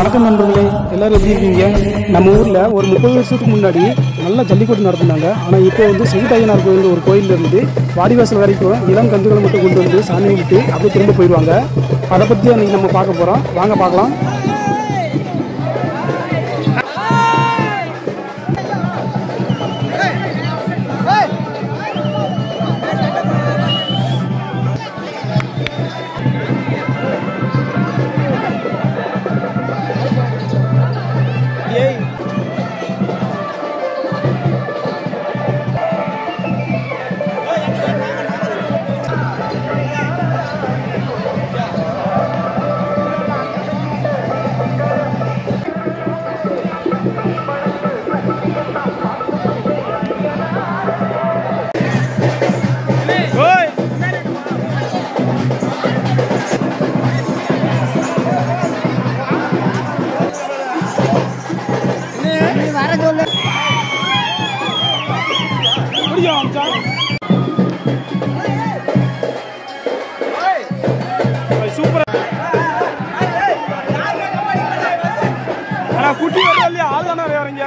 வணக்கம் நண்பர்களே, எல்லாரும் எப்படி இருக்கீங்க? நம்ம ஊரில் ஒரு 30 வருஷத்துக்கு முன்னாடி நல்லா ஜல்லிக்கட்டு நடத்தினாங்க. ஆனால் இப்போ வந்து செங்குட்டையனார் கோயில் ஒரு கோயிலில் இருந்து வாடிவாசல் வரைக்கும் இளம் கன்றுகளை மட்டும் கொண்டு வந்து சாமி விட்டு அப்படியே திரும்ப போயிடுவாங்க. அதை பற்றி அன்றைக்கி நம்ம பார்க்க போகிறோம். வாங்க பார்க்கலாம். குட்டி வரலையா ஆள் தானே வரீங்க.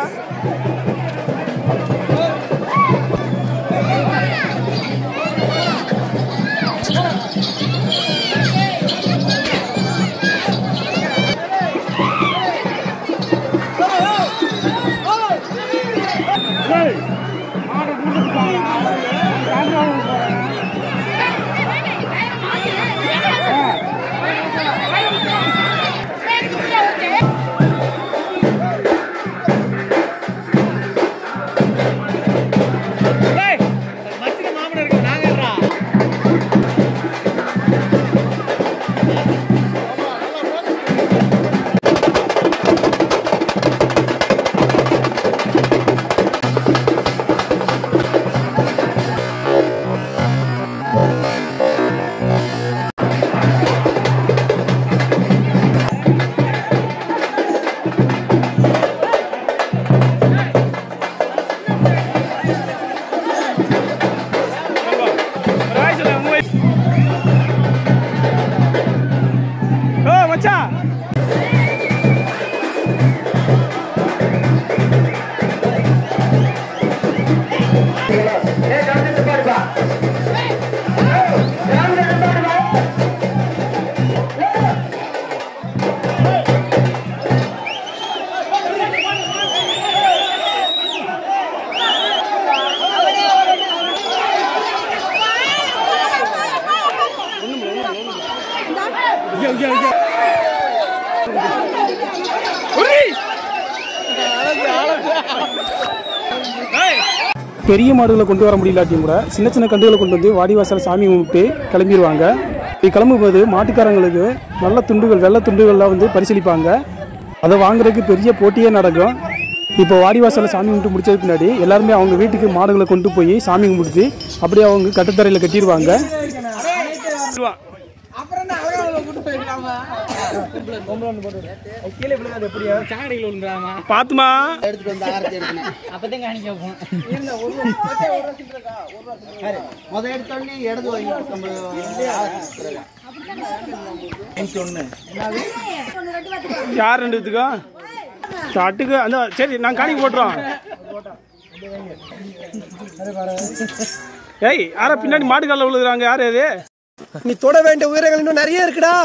பெரிய மாடுகளை கொண்டு வர முடியலாட்டியும் கூட சின்ன சின்ன கன்றுகளை கொண்டு வந்து வாடிவாசல் சாமி கும்பிட்டு கிளம்பிடுவாங்க. இப்படி கிளம்பும்போது மாட்டுக்காரங்களுக்கு நல்ல துண்டுகள் வெள்ளை துண்டுகள்லாம் வந்து பரிசீலிப்பாங்க. அதை வாங்குறதுக்கு பெரிய போட்டியே நடக்கும். இப்போ வாடிவாசலில் சாமி கும்பிட்டு முடிச்சதுக்கு பின்னாடி எல்லாருமே அவங்க வீட்டுக்கு மாடுகளை கொண்டு போய் சாமி கும்பிட்டு அப்படியே அவங்க கட்டுத்தரையில் கட்டிடுவாங்க. பாத்துமா யார் ரெண்டு தட்டுக்கு அந்த சரி நாங்க காணிக்கு போட்டுறோம். ஏய் யாரா பின்னாடி மாட்டுக்கால விழுகிறாங்க? யாரு அது? நீ தொட வேண்டிய உயிரங்கள் இன்னும் நிறைய இருக்குடா.